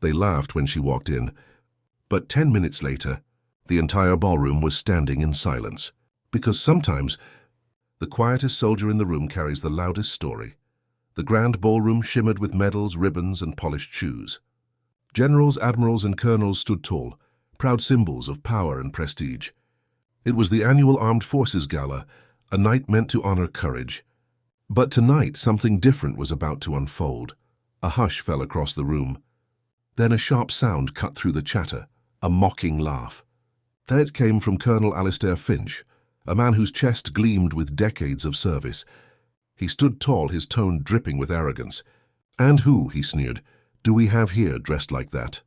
They laughed when she walked in. But 10 minutes later, the entire ballroom was standing in silence. Because sometimes, the quietest soldier in the room carries the loudest story. The grand ballroom shimmered with medals, ribbons, and polished shoes. Generals, admirals, and colonels stood tall, proud symbols of power and prestige. It was the annual Armed Forces Gala, a night meant to honor courage. But tonight, something different was about to unfold. A hush fell across the room. Then a sharp sound cut through the chatter, a mocking laugh. Then it came from Colonel Alistair Finch, a man whose chest gleamed with decades of service. He stood tall, his tone dripping with arrogance. "And who," he sneered, "do we have here dressed like that?"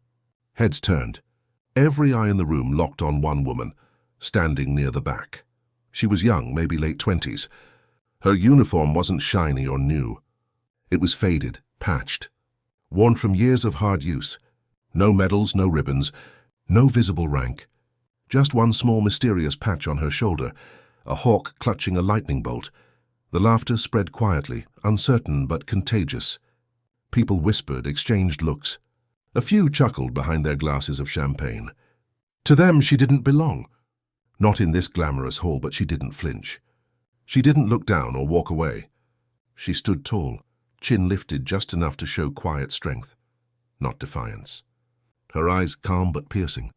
Heads turned. Every eye in the room locked on one woman, standing near the back. She was young, maybe late 20s. Her uniform wasn't shiny or new. It was faded, patched, worn from years of hard use. No medals, no ribbons, no visible rank. Just one small mysterious patch on her shoulder, a hawk clutching a lightning bolt. The laughter spread quietly, uncertain but contagious. People whispered, exchanged looks. A few chuckled behind their glasses of champagne. To them, she didn't belong. Not in this glamorous hall, but she didn't flinch. She didn't look down or walk away. She stood tall, chin lifted just enough to show quiet strength, not defiance. Her eyes calm but piercing,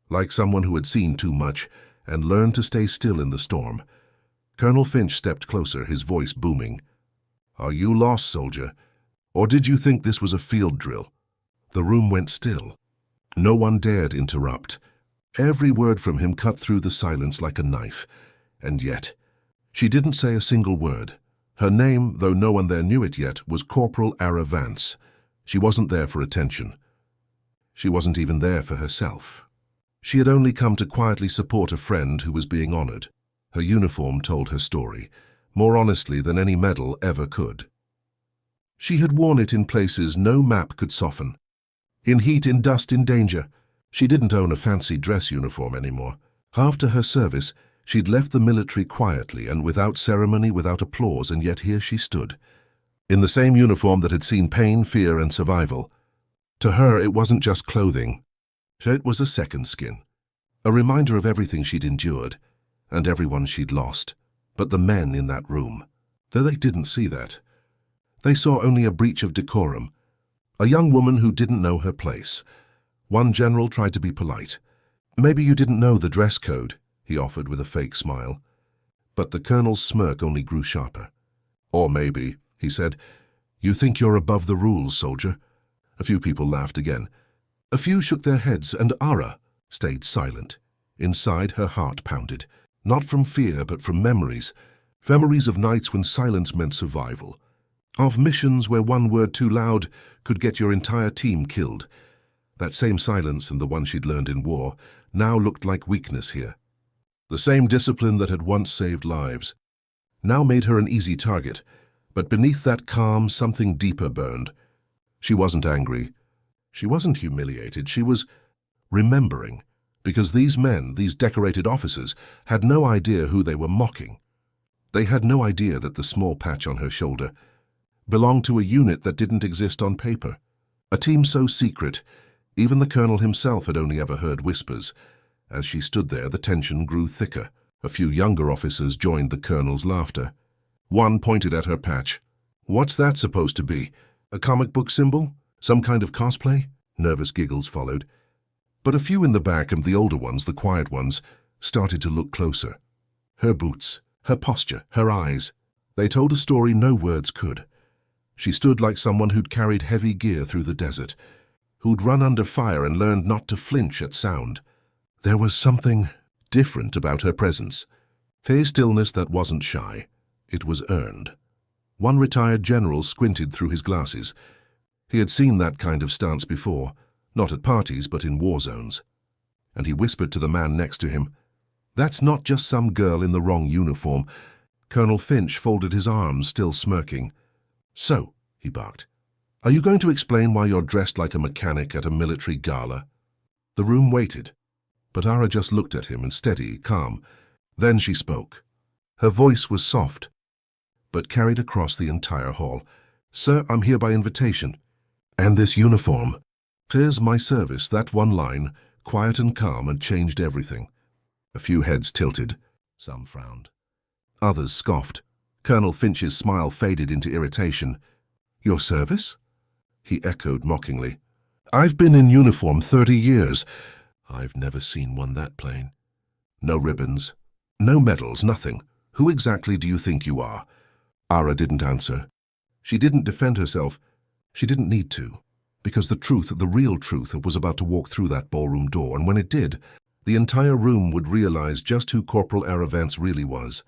like someone who had seen too much and learned to stay still in the storm. Colonel Finch stepped closer, his voice booming. "Are you lost, soldier? Or did you think this was a field drill?" The room went still. No one dared interrupt. Every word from him cut through the silence like a knife. And yet, she didn't say a single word. Her name, though no one there knew it yet, was Corporal Ara Vance. She wasn't there for attention. She wasn't even there for herself. She had only come to quietly support a friend who was being honored. Her uniform told her story, more honestly than any medal ever could. She had worn it in places no map could soften. In heat, in dust, in danger. She didn't own a fancy dress uniform anymore. After her service, she'd left the military quietly and without ceremony, without applause, and yet here she stood, in the same uniform that had seen pain, fear, and survival. To her, it wasn't just clothing. It was a second skin, a reminder of everything she'd endured and everyone she'd lost. But the men in that room, they didn't see that. They saw only a breach of decorum, a young woman who didn't know her place. One general tried to be polite. "Maybe you didn't know the dress code," he offered with a fake smile. But the colonel's smirk only grew sharper. "Or maybe," he said, "you think you're above the rules, soldier." A few people laughed again. A few shook their heads, and Ara stayed silent. Inside, her heart pounded, not from fear but from memories. Memories of nights when silence meant survival. Of missions where one word too loud could get your entire team killed. That same silence and the one she'd learned in war now looked like weakness here. The same discipline that had once saved lives now made her an easy target, but beneath that calm, something deeper burned. She wasn't angry. She wasn't humiliated. She was remembering, because these men, these decorated officers, had no idea who they were mocking. They had no idea that the small patch on her shoulder belonged to a unit that didn't exist on paper, a team so secret, even the colonel himself had only ever heard whispers. As she stood there, the tension grew thicker. A few younger officers joined the colonel's laughter. One pointed at her patch. "What's that supposed to be? A comic book symbol? Some kind of cosplay?" Nervous giggles followed. But a few in the back, and the older ones, the quiet ones, started to look closer. Her boots, her posture, her eyes, they told a story no words could. She stood like someone who'd carried heavy gear through the desert, who'd run under fire and learned not to flinch at sound. There was something different about her presence. A stillness that wasn't shy. It was earned. One retired general squinted through his glasses. He had seen that kind of stance before, not at parties but in war zones. And he whispered to the man next to him, "That's not just some girl in the wrong uniform." Colonel Finch folded his arms, still smirking. "So," he barked, "are you going to explain why you're dressed like a mechanic at a military gala?" The room waited, but Ara just looked at him, and steady, calm. Then she spoke. Her voice was soft, but carried across the entire hall. "Sir, I'm here by invitation. And this uniform, "Here's my service," that one line, quiet and calm, had changed everything. A few heads tilted. Some frowned. Others scoffed. Colonel Finch's smile faded into irritation. "Your service?" he echoed mockingly. "I've been in uniform 30 years. I've never seen one that plain. No ribbons, no medals, nothing. Who exactly do you think you are?" Ara didn't answer. She didn't defend herself. She didn't need to, because the real truth, was about to walk through that ballroom door, and when it did, the entire room would realize just who Corporal Ara Vance really was.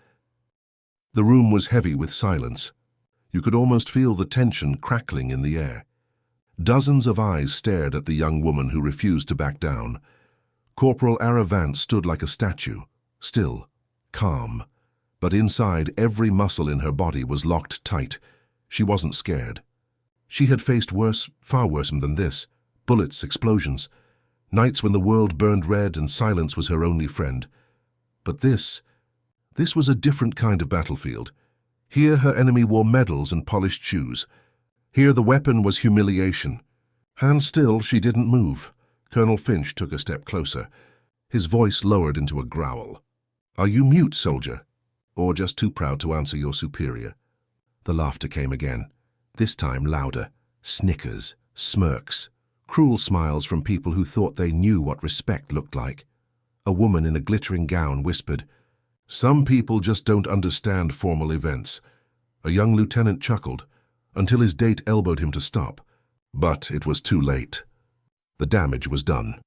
The room was heavy with silence. You could almost feel the tension crackling in the air. Dozens of eyes stared at the young woman who refused to back down. Corporal Ara Vance stood like a statue, still, calm. But inside, every muscle in her body was locked tight. She wasn't scared. She had faced worse, far worse than this. Bullets, explosions. Nights when the world burned red and silence was her only friend. But this was a different kind of battlefield. Here her enemy wore medals and polished shoes. Here the weapon was humiliation. Hands still, she didn't move. Colonel Finch took a step closer. His voice lowered into a growl. "Are you mute, soldier? Or just too proud to answer your superior?" The laughter came again, this time louder. Snickers, smirks, cruel smiles from people who thought they knew what respect looked like. A woman in a glittering gown whispered, "Some people just don't understand formal events." A young lieutenant chuckled, until his date elbowed him to stop. But it was too late. The damage was done.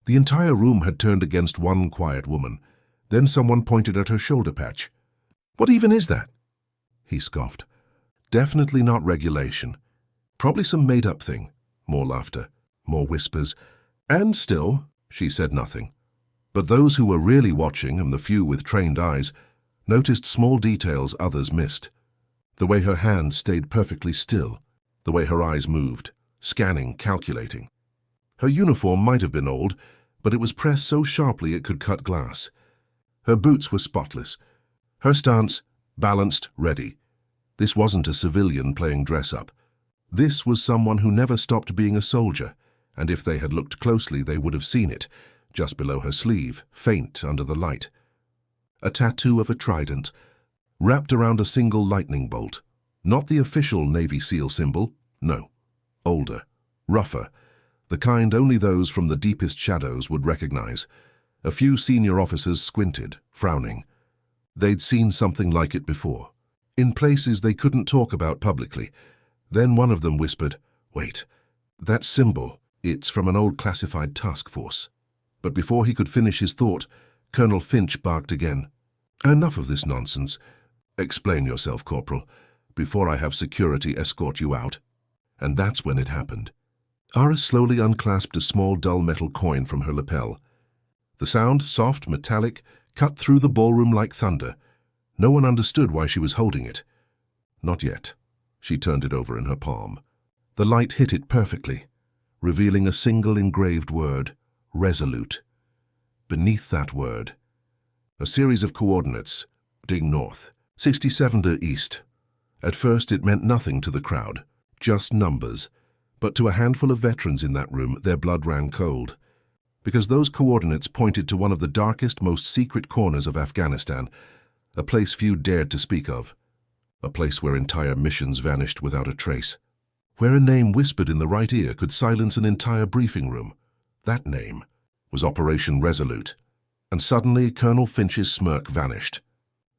The entire room had turned against one quiet woman. Then someone pointed at her shoulder patch. "What even is that?" He scoffed. "Definitely not regulation. Probably some made-up thing." More laughter, more whispers. And still, she said nothing. But those who were really watching, and the few with trained eyes, noticed small details others missed. The way her hand stayed perfectly still, the way her eyes moved, scanning, calculating. Her uniform might have been old, but it was pressed so sharply it could cut glass. Her boots were spotless. Her stance, balanced, ready. This wasn't a civilian playing dress-up. This was someone who never stopped being a soldier, and if they had looked closely they would have seen it, just below her sleeve, faint under the light. A tattoo of a trident, wrapped around a single lightning bolt. Not the official Navy SEAL symbol, no. Older, rougher, the kind only those from the deepest shadows would recognize. A few senior officers squinted, frowning. They'd seen something like it before, in places they couldn't talk about publicly. Then one of them whispered, "Wait, that symbol, it's from an old classified task force." But before he could finish his thought, Colonel Finch barked again. "Enough of this nonsense. Explain yourself, Corporal, before I have security escort you out." And that's when it happened. Ara slowly unclasped a small dull metal coin from her lapel. The sound, soft, metallic, cut through the ballroom like thunder. No one understood why she was holding it. Not yet. She turned it over in her palm. The light hit it perfectly, revealing a single engraved word, resolute. Beneath that word, a series of coordinates, due north, 67 due east. At first it meant nothing to the crowd, just numbers. But to a handful of veterans in that room, their blood ran cold. Because those coordinates pointed to one of the darkest, most secret corners of Afghanistan, a place few dared to speak of. A place where entire missions vanished without a trace. Where a name whispered in the right ear could silence an entire briefing room. That name was Operation Resolute. And suddenly Colonel Finch's smirk vanished.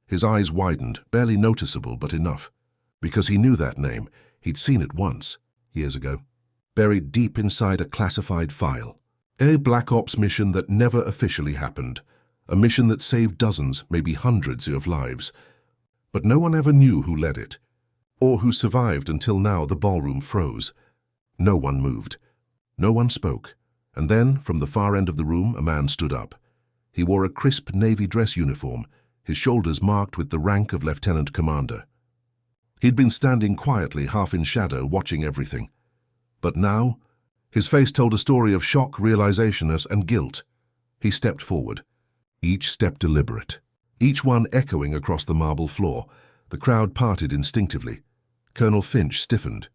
His eyes widened, barely noticeable, but enough. Because he knew that name. He'd seen it once, years ago. Buried deep inside a classified file. A Black Ops mission that never officially happened. A mission that saved dozens, maybe hundreds of lives. But no one ever knew who led it, or who survived until now the ballroom froze. No one moved. No one spoke. And then, from the far end of the room, a man stood up. He wore a crisp navy dress uniform, his shoulders marked with the rank of lieutenant commander. He'd been standing quietly, half in shadow, watching everything. But now, his face told a story of shock, realization, and guilt. He stepped forward, each step deliberate, each one echoing across the marble floor. The crowd parted instinctively. Colonel Finch stiffened.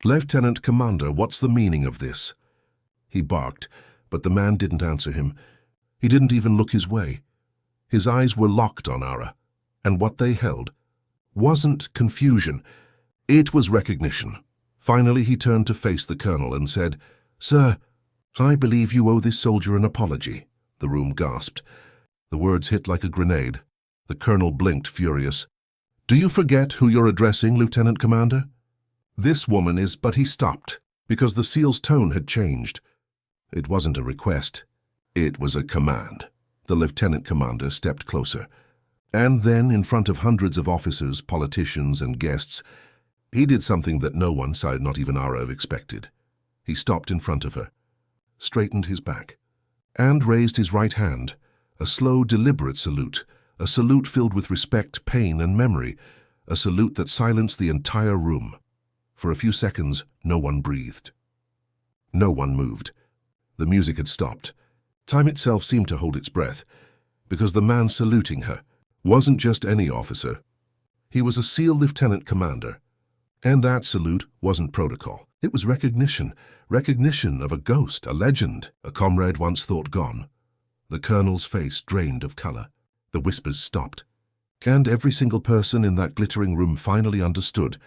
"Lieutenant Commander, what's the meaning of this?" He barked, but the man didn't answer him. He didn't even look his way. His eyes were locked on Ara, and what they held wasn't confusion. It was recognition. Finally, he turned to face the colonel and said, "Sir, I believe you owe this soldier an apology." The room gasped. The words hit like a grenade. The colonel blinked, furious. "Do you forget who you're addressing, Lieutenant Commander?" "This woman is—" But he stopped, because the SEAL's tone had changed. It wasn't a request. It was a command. The lieutenant commander stepped closer. And then, in front of hundreds of officers, politicians, and guests, he did something that no one, not even Ara, expected. He stopped in front of her, straightened his back, and raised his right hand, a slow, deliberate salute, a salute filled with respect, pain, and memory, a salute that silenced the entire room. For a few seconds, no one breathed. No one moved. The music had stopped. Time itself seemed to hold its breath, because the man saluting her wasn't just any officer. He was a SEAL lieutenant commander. And that salute wasn't protocol. It was recognition. Recognition of a ghost, a legend, a comrade once thought gone. The colonel's face drained of color. The whispers stopped. And every single person in that glittering room finally understood.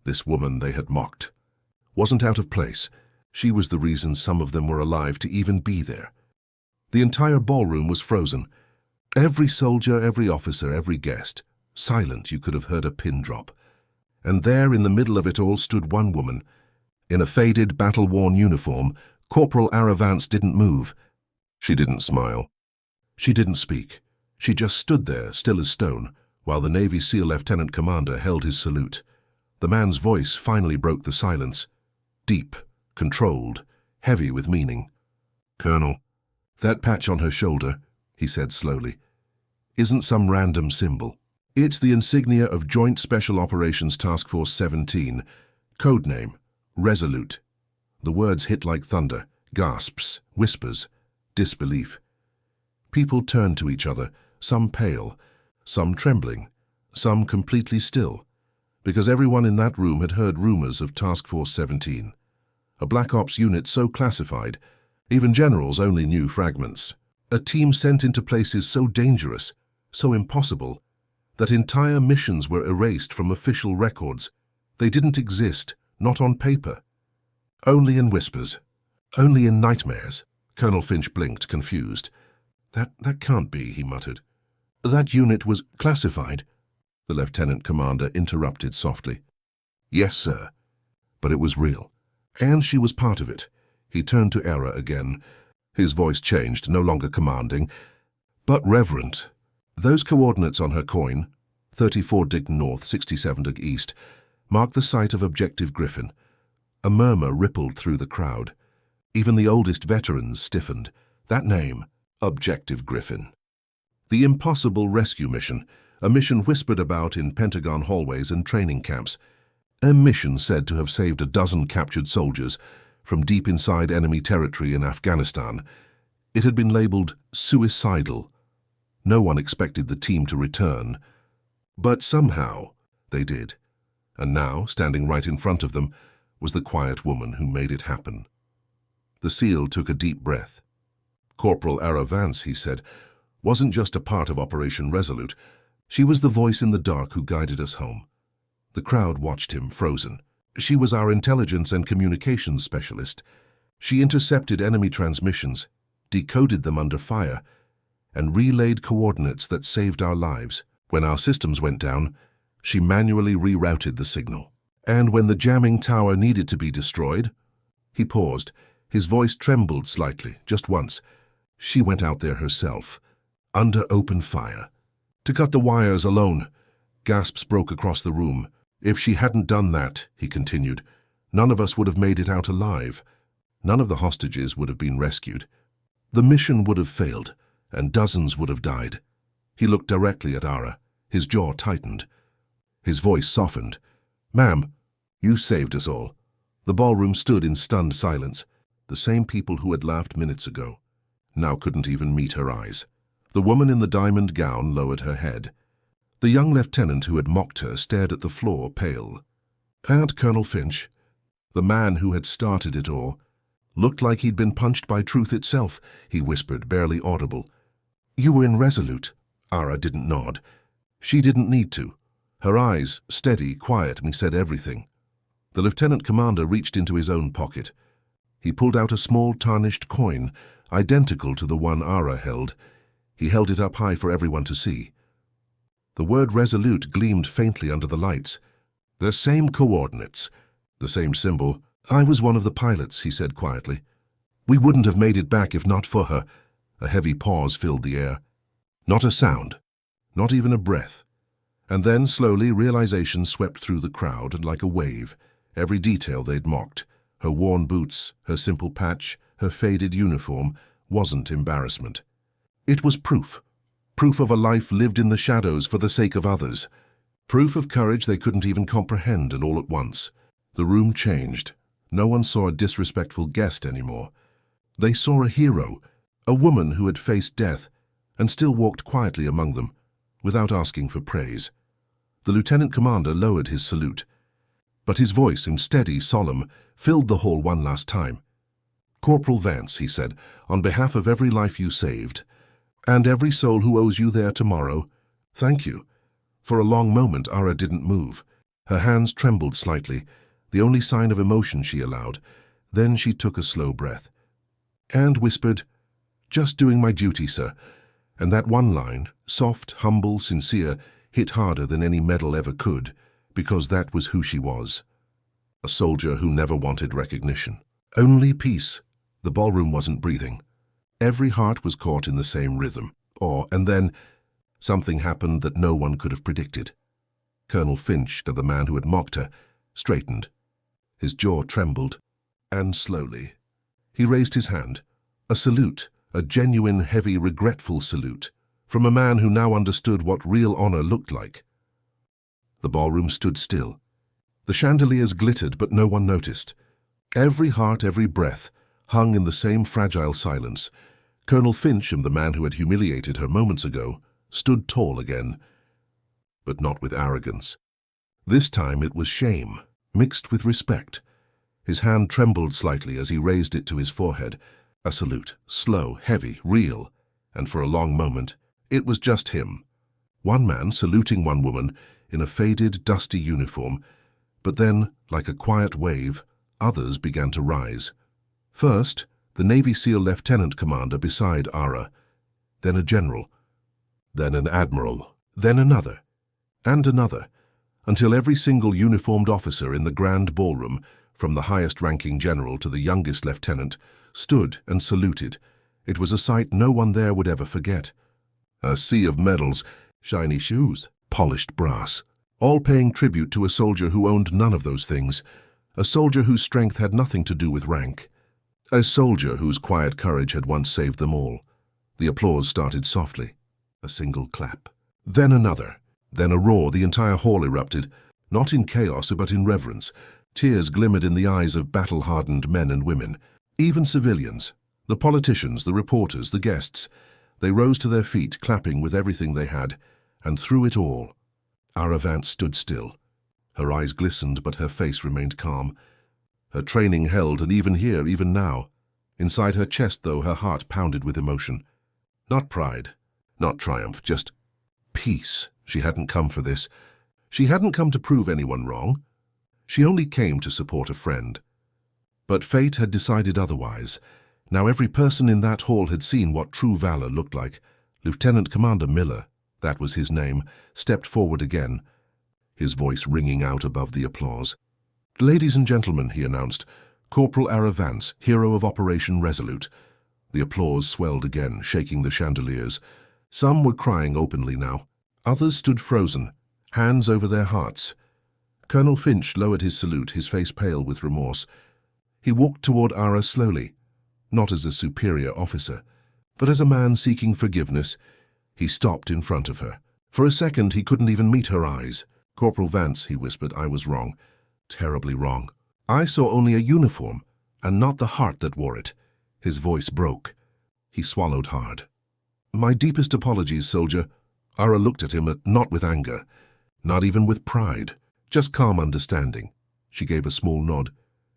This woman they had mocked wasn't out of place. She was the reason some of them were alive to even be there. The entire ballroom was frozen. Every soldier, every officer, every guest. Silent, you could have heard a pin drop. And there, in the middle of it all, stood one woman. In a faded, battle-worn uniform, Corporal Ara Vance didn't move. She didn't smile. She didn't speak. She just stood there, still as stone, while the Navy SEAL Lieutenant Commander held his salute. The man's voice finally broke the silence. Deep, controlled, heavy with meaning. "Colonel, that patch on her shoulder," he said slowly, "isn't some random symbol. It's the insignia of Joint Special Operations Task Force 17, codename, Resolute." The words hit like thunder, gasps, whispers, disbelief. People turned to each other, some pale, some trembling, some completely still, because everyone in that room had heard rumors of Task Force 17, a Black Ops unit so classified, even generals only knew fragments, a team sent into places so dangerous, so impossible, that entire missions were erased from official records. They didn't exist, not on paper. Only in whispers, only in nightmares. Colonel Finch blinked, confused. That can't be," he muttered. "That unit was classified," the lieutenant commander interrupted softly. "Yes, sir, but it was real. And she was part of it." He turned to Ara again. His voice changed, no longer commanding, but reverent. Those coordinates on her coin, 34 dig north, 67 dig east, marked the site of Objective Griffin. A murmur rippled through the crowd. Even the oldest veterans stiffened. That name, Objective Griffin. The impossible rescue mission, a mission whispered about in Pentagon hallways and training camps. A mission said to have saved a dozen captured soldiers from deep inside enemy territory in Afghanistan. It had been labeled suicidal. No one expected the team to return. But somehow they did. And now, standing right in front of them, was the quiet woman who made it happen. The SEAL took a deep breath. "Corporal Ara Vance," he said, "wasn't just a part of Operation Resolute. She was the voice in the dark who guided us home." The crowd watched him, frozen. "She was our intelligence and communications specialist. She intercepted enemy transmissions, decoded them under fire, and relayed coordinates that saved our lives. When our systems went down, she manually rerouted the signal. And when the jamming tower needed to be destroyed," he paused. His voice trembled slightly, just once. "She went out there herself, under open fire. To cut the wires alone." Gasps broke across the room. "If she hadn't done that," he continued, "none of us would have made it out alive. None of the hostages would have been rescued. The mission would have failed, and dozens would have died." He looked directly at Ara. His jaw tightened. His voice softened. "Ma'am, you saved us all." The ballroom stood in stunned silence. The same people who had laughed minutes ago now couldn't even meet her eyes. The woman in the diamond gown lowered her head. The young lieutenant who had mocked her stared at the floor, pale. And Colonel Finch, the man who had started it all, Looked like he'd been punched by truth itself, he whispered, barely audible. You were in Resolute. Ara didn't nod. She didn't need to. Her eyes, steady, quiet, said everything. The lieutenant commander reached into his own pocket. He pulled out a small tarnished coin, identical to the one Ara held. He held it up high for everyone to see. The word Resolute gleamed faintly under the lights. The same coordinates, the same symbol. I was one of the pilots, he said quietly. We wouldn't have made it back if not for her. A heavy pause filled the air. Not a sound, not even a breath. And then, slowly, realization swept through the crowd, and like a wave, every detail they'd mocked, her worn boots, her simple patch, her faded uniform, wasn't embarrassment. It was proof. Proof of a life lived in the shadows for the sake of others. Proof of courage they couldn't even comprehend, and all at once. The room changed. No one saw a disrespectful guest anymore. They saw a hero, a woman who had faced death, and still walked quietly among them, without asking for praise. The lieutenant commander lowered his salute, but his voice, steady, solemn, filled the hall one last time. Corporal Vance, he said, on behalf of every life you saved, and every soul who owes you there tomorrow, thank you. For a long moment, Ara didn't move. Her hands trembled slightly, the only sign of emotion she allowed. Then she took a slow breath, and whispered, "Just doing my duty, sir." And that one line, soft, humble, sincere, hit harder than any medal ever could, because that was who she was. A soldier who never wanted recognition. Only peace. The ballroom wasn't breathing. Every heart was caught in the same rhythm. And then, something happened that no one could have predicted. Colonel Finch, the man who had mocked her, straightened. His jaw trembled, and slowly, he raised his hand. A salute, a genuine, heavy, regretful salute, from a man who now understood what real honor looked like. The ballroom stood still. The chandeliers glittered, but no one noticed. Every heart, every breath, hung in the same fragile silence. Colonel Finch, the man who had humiliated her moments ago, stood tall again, but not with arrogance. This time it was shame, mixed with respect. His hand trembled slightly as he raised it to his forehead. A salute, slow, heavy, real, and for a long moment, it was just him. One man saluting one woman in a faded, dusty uniform, but then, like a quiet wave, others began to rise. First, the Navy SEAL lieutenant commander beside Ara, then a general, then an admiral, then another, and another, until every single uniformed officer in the grand ballroom, from the highest-ranking general to the youngest lieutenant, stood and saluted. It was a sight no one there would ever forget. A sea of medals, shiny shoes, polished brass, all paying tribute to a soldier who owned none of those things, a soldier whose strength had nothing to do with rank, a soldier whose quiet courage had once saved them all. The applause started softly, a single clap, then another, then a roar. The entire hall erupted, not in chaos but in reverence. Tears glimmered in the eyes of battle-hardened men and women, even civilians, the politicians, the reporters, the guests. They rose to their feet, clapping with everything they had, and through it all, Ara Vance stood still. Her eyes glistened, but her face remained calm. Her training held, and even here, even now, inside her chest, though, her heart pounded with emotion. Not pride, not triumph, just peace. She hadn't come for this. She hadn't come to prove anyone wrong. She only came to support a friend. But fate had decided otherwise. Now every person in that hall had seen what true valor looked like. Lieutenant Commander Miller, that was his name, stepped forward again, his voice ringing out above the applause. "Ladies and gentlemen," he announced, "Corporal Ara Vance, hero of Operation Resolute." The applause swelled again, shaking the chandeliers. Some were crying openly now. Others stood frozen, hands over their hearts. Colonel Finch lowered his salute, his face pale with remorse. He walked toward Ara slowly, not as a superior officer, but as a man seeking forgiveness. He stopped in front of her. For a second he couldn't even meet her eyes. "Corporal Vance," he whispered, "I was wrong. Terribly wrong. I saw only a uniform, and not the heart that wore it." His voice broke. He swallowed hard. "My deepest apologies, soldier." Ara looked at him, not with anger, not even with pride, just calm understanding. She gave a small nod.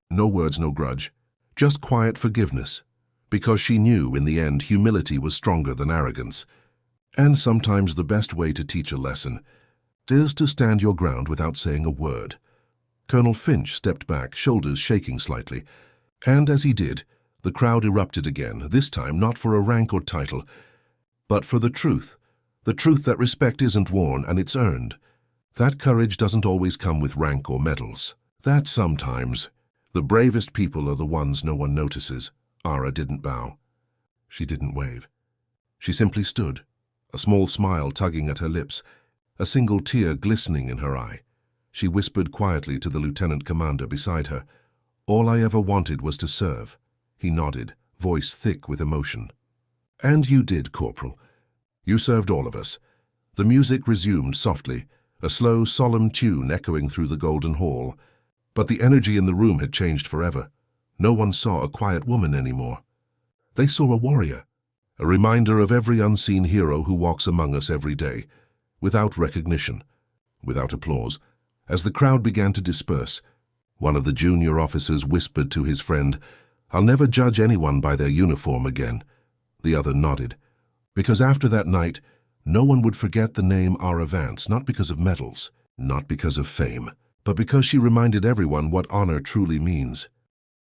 "No words, no grudge. just quiet forgiveness, because she knew in the end humility was stronger than arrogance. And sometimes the best way to teach a lesson is to stand your ground without saying a word. Colonel Finch stepped back, shoulders shaking slightly, and as he did, the crowd erupted again, this time not for a rank or title, but for the truth that respect isn't worn and it's earned. That courage doesn't always come with rank or medals. That sometimes the bravest people are the ones no one notices. Ara didn't bow. She didn't wave. She simply stood, a small smile tugging at her lips, a single tear glistening in her eye. She whispered quietly to the lieutenant commander beside her, "All I ever wanted was to serve." He nodded, voice thick with emotion. "And you did, Corporal. You served all of us." The music resumed softly, a slow, solemn tune echoing through the Golden Hall. But the energy in the room had changed forever. No one saw a quiet woman anymore. They saw a warrior, a reminder of every unseen hero who walks among us every day, without recognition, without applause. As the crowd began to disperse, one of the junior officers whispered to his friend, "I'll never judge anyone by their uniform again." The other nodded, because after that night, no one would forget the name Ara Vance, not because of medals, not because of fame, but because she reminded everyone what honor truly means.